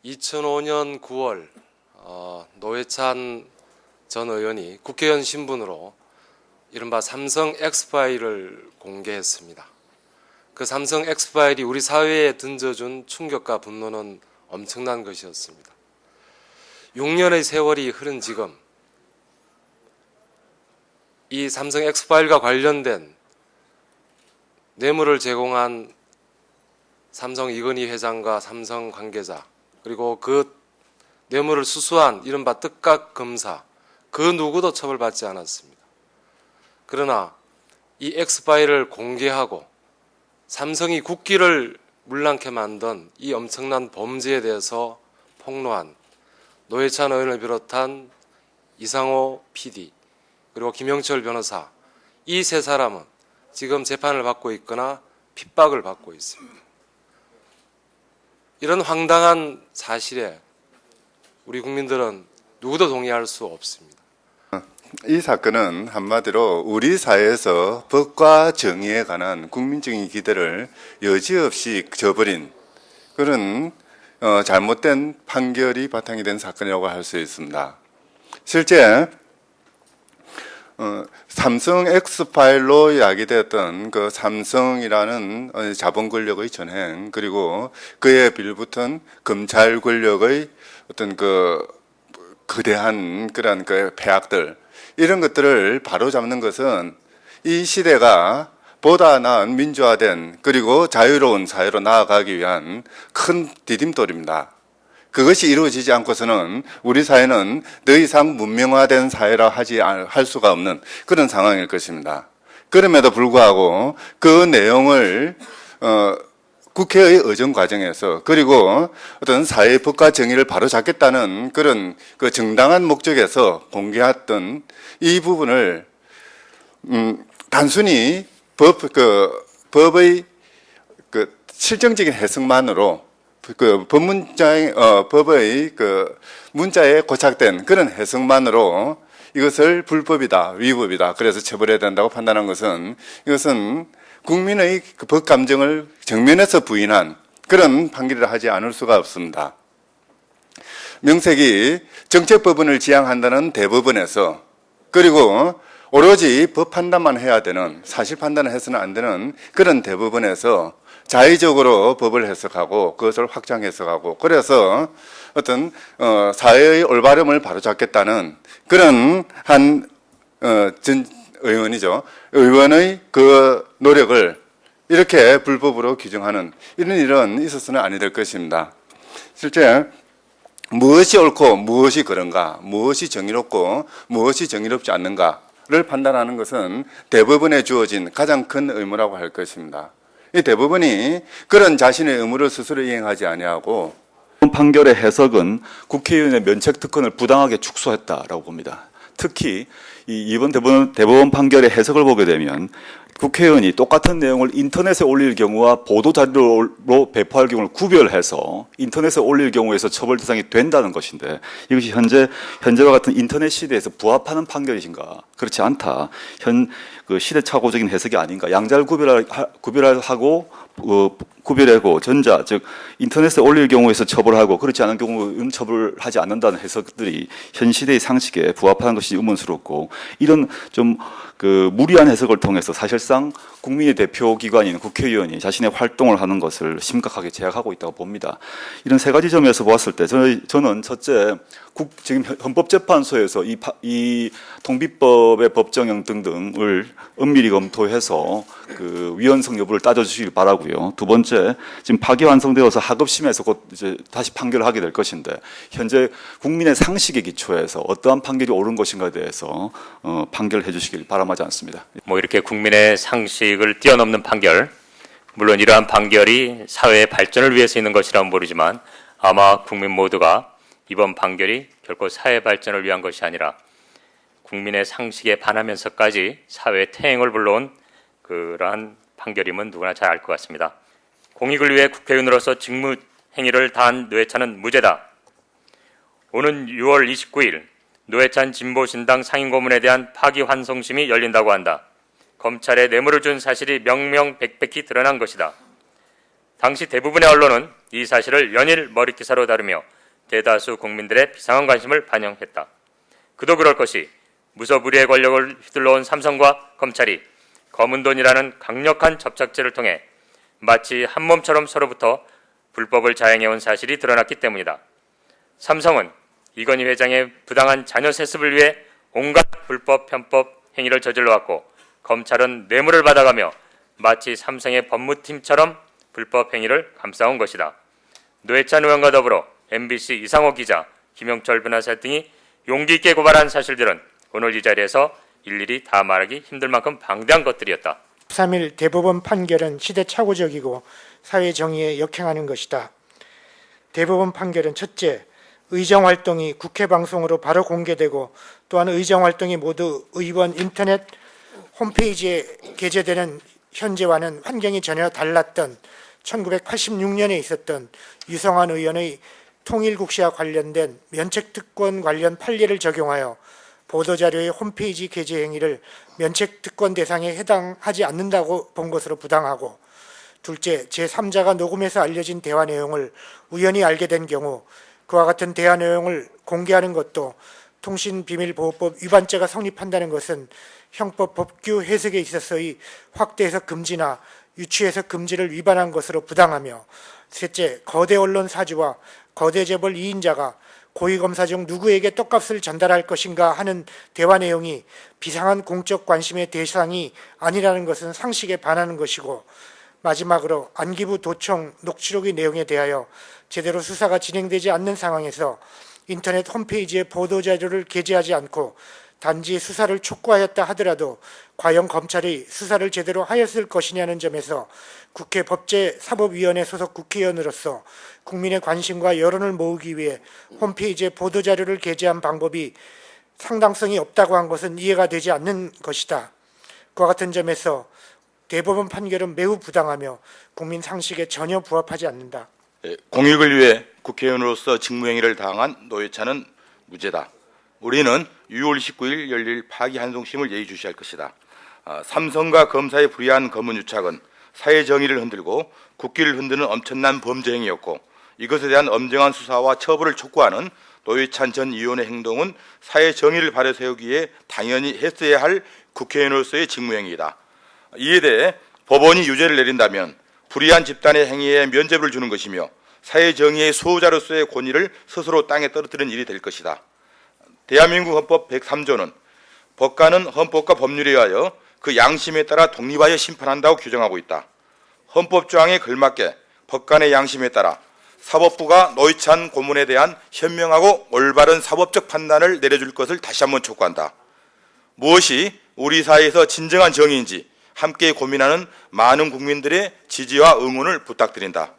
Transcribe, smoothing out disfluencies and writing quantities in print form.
2005년 9월 노회찬 전 의원이 국회의원 신분으로 이른바 삼성 엑스파일을 공개했습니다. 그 삼성 엑스파일이 우리 사회에 던져준 충격과 분노는 엄청난 것이었습니다. 6년의 세월이 흐른 지금 이 삼성 엑스파일과 관련된 뇌물을 제공한 삼성 이건희 회장과 삼성 관계자, 그리고 그 뇌물을 수수한 이른바 뜻각 검사, 그 누구도 처벌받지 않았습니다. 그러나 이 엑스파일을 공개하고 삼성이 국기를 물랑케 만든 이 엄청난 범죄에 대해서 폭로한 노회찬 의원을 비롯한 이상호 PD, 그리고 김영철 변호사, 이 세 사람은 지금 재판을 받고 있거나 핍박을 받고 있습니다. 이런 황당한 사실에 우리 국민들은 누구도 동의할 수 없습니다. 이 사건은 한마디로 우리 사회에서 법과 정의에 관한 국민적인 기대를 여지없이 저버린 그런 잘못된 판결이 바탕이 된 사건이라고 할 수 있습니다. 실제 삼성 엑스파일로 야기되었던 그 삼성이라는 자본 권력의 전행, 그리고 그에 빌붙은 검찰 권력의 어떤 그 거대한 그런 그 폐악들, 이런 것들을 바로잡는 것은 이 시대가 보다 나은 민주화된 그리고 자유로운 사회로 나아가기 위한 큰 디딤돌입니다. 그것이 이루어지지 않고서는 우리 사회는 더 이상 문명화된 사회라 할 수가 없는 그런 상황일 것입니다. 그럼에도 불구하고 그 내용을 국회의 의정 과정에서, 그리고 어떤 사회의 법과 정의를 바로잡겠다는 그런 그 정당한 목적에서 공개했던 이 부분을 단순히 법의 그 실정적인 해석만으로 그 법의 그 문자에 고착된 그런 해석만으로 이것을 불법이다, 위법이다, 그래서 처벌해야 된다고 판단한 것은, 이것은 국민의 그 법 감정을 정면에서 부인한 그런 판결을 하지 않을 수가 없습니다. 명색이 정책법원을 지향한다는 대법원에서, 그리고 오로지 법 판단만 해야 되는, 사실 판단을 해서는 안 되는 그런 대법원에서 자의적으로 법을 해석하고 그것을 확장 해석하고, 그래서 어떤 사회의 올바름을 바로잡겠다는 그런 한 전 의원이죠. 의원의 그 노력을 이렇게 불법으로 규정하는 이런 일은 있어서는 아니 될 것입니다. 실제 무엇이 옳고 무엇이 그런가, 무엇이 정의롭고 무엇이 정의롭지 않는가를 판단하는 것은 대법원에 주어진 가장 큰 의무라고 할 것입니다. 이 대법원이 그런 자신의 의무를 스스로 이행하지 아니하고 판결의 해석은 국회의원의 면책특권을 부당하게 축소했다라고 봅니다. 특히 이번 대법원 판결의 해석을 보게 되면 국회의원이 똑같은 내용을 인터넷에 올릴 경우와 보도자료로 배포할 경우를 구별해서 인터넷에 올릴 경우에서 처벌 대상이 된다는 것인데, 이것이 현재와 같은 인터넷 시대에서 부합하는 판결이신가? 그렇지 않다. 그 시대착오적인 해석이 아닌가? 양자를 구별하고 전자, 즉 인터넷에 올릴 경우에서 처벌하고 그렇지 않은 경우는 처벌하지 않는다는 해석들이 현 시대의 상식에 부합하는 것이 의문스럽고, 이런 좀 그 무리한 해석을 통해서 사실상 국민의 대표기관인 국회의원이 자신의 활동을 하는 것을 심각하게 제약하고 있다고 봅니다. 이런 세 가지 점에서 보았을 때 저는 첫째, 지금 헌법재판소에서 이 통비법의 법정형 등등을 엄밀히 검토해서 그 위헌성 여부를 따져주시길 바라고요. 두 번째, 지금 파기환송되어서 하급심에서 곧 이제 다시 판결을 하게 될 것인데, 현재 국민의 상식에 기초해서 어떠한 판결이 옳은 것인가에 대해서 판결을 해주시길 바람하지 않습니다. 이렇게 국민의 상식을 뛰어넘는 판결, 물론 이러한 판결이 사회의 발전을 위해서 있는 것이라면 모르지만 아마 국민 모두가 이번 판결이 결코 사회 발전을 위한 것이 아니라 국민의 상식에 반하면서까지 사회의 퇴행을 불러온 그러한 판결임은 누구나 잘 알 것 같습니다. 공익을 위해 국회의원으로서 직무 행위를 다한 노회찬은 무죄다. 오는 6월 29일 노회찬 진보신당 상임고문에 대한 파기환송심이 열린다고 한다. 검찰에 뇌물을 준 사실이 명명백백히 드러난 것이다. 당시 대부분의 언론은 이 사실을 연일 머릿기사로 다루며 대다수 국민들의 비상한 관심을 반영했다. 그도 그럴 것이 무소불위의 권력을 휘둘러온 삼성과 검찰이 검은 돈이라는 강력한 접착제를 통해 마치 한 몸처럼 서로부터 불법을 자행해온 사실이 드러났기 때문이다. 삼성은 이건희 회장의 부당한 자녀 세습을 위해 온갖 불법 편법 행위를 저질러왔고, 검찰은 뇌물을 받아가며 마치 삼성의 법무팀처럼 불법 행위를 감싸온 것이다. 노회찬 의원과 더불어 MBC 이상호 기자, 김영철 변호사 등이 용기 있게 고발한 사실들은 오늘 이 자리에서 일일이 다 말하기 힘들 만큼 방대한 것들이었다. 3일 대법원 판결은 시대착오적이고 사회 정의에 역행하는 것이다. 대법원 판결은 첫째, 의정활동이 국회 방송으로 바로 공개되고, 또한 의정활동이 모두 의원 인터넷 홈페이지에 게재되는 현재와는 환경이 전혀 달랐던 1986년에 있었던 유성환 의원의 통일국시와 관련된 면책특권 관련 판례를 적용하여 보도자료의 홈페이지 게재 행위를 면책특권 대상에 해당하지 않는다고 본 것으로 부당하고, 둘째, 제3자가 녹음해서 알려진 대화 내용을 우연히 알게 된 경우 그와 같은 대화 내용을 공개하는 것도 통신비밀보호법 위반죄가 성립한다는 것은 형법 법규 해석에 있어서의 확대해서 금지나 유추해서 금지를 위반한 것으로 부당하며, 셋째, 거대 언론 사주와 거대 재벌 2인자가 고위검사 중 누구에게 떡값을 전달할 것인가 하는 대화 내용이 비상한 공적 관심의 대상이 아니라는 것은 상식에 반하는 것이고, 마지막으로 안기부 도청 녹취록의 내용에 대하여 제대로 수사가 진행되지 않는 상황에서 인터넷 홈페이지에 보도자료를 게재하지 않고 단지 수사를 촉구하였다 하더라도 과연 검찰이 수사를 제대로 하였을 것이냐는 점에서 국회 법제사법위원회 소속 국회의원으로서 국민의 관심과 여론을 모으기 위해 홈페이지에 보도자료를 게재한 방법이 상당성이 없다고 한 것은 이해가 되지 않는 것이다. 그와 같은 점에서 대법원 판결은 매우 부당하며 국민 상식에 전혀 부합하지 않는다. 공익을 위해 국회의원으로서 직무행위를 당한 노회찬은 무죄다. 우리는 6월 29일 열릴 파기환송심을 예의주시할 것이다. 삼성과 검사의 불의한 검언유착은 사회 정의를 흔들고 국기를 흔드는 엄청난 범죄 행위였고, 이것에 대한 엄정한 수사와 처벌을 촉구하는 노회찬 전 의원의 행동은 사회 정의를 발휘 세우기에 당연히 했어야 할 국회의원으로서의 직무행위이다. 이에 대해 법원이 유죄를 내린다면 불의한 집단의 행위에 면죄부를 주는 것이며 사회 정의의 수호자로서의 권위를 스스로 땅에 떨어뜨리는 일이 될 것이다. 대한민국 헌법 103조는 법관은 헌법과 법률에 의하여 그 양심에 따라 독립하여 심판한다고 규정하고 있다. 헌법 조항에 걸맞게 법관의 양심에 따라 사법부가 노회찬 고문에 대한 현명하고 올바른 사법적 판단을 내려줄 것을 다시 한번 촉구한다. 무엇이 우리 사회에서 진정한 정의인지 함께 고민하는 많은 국민들의 지지와 응원을 부탁드린다.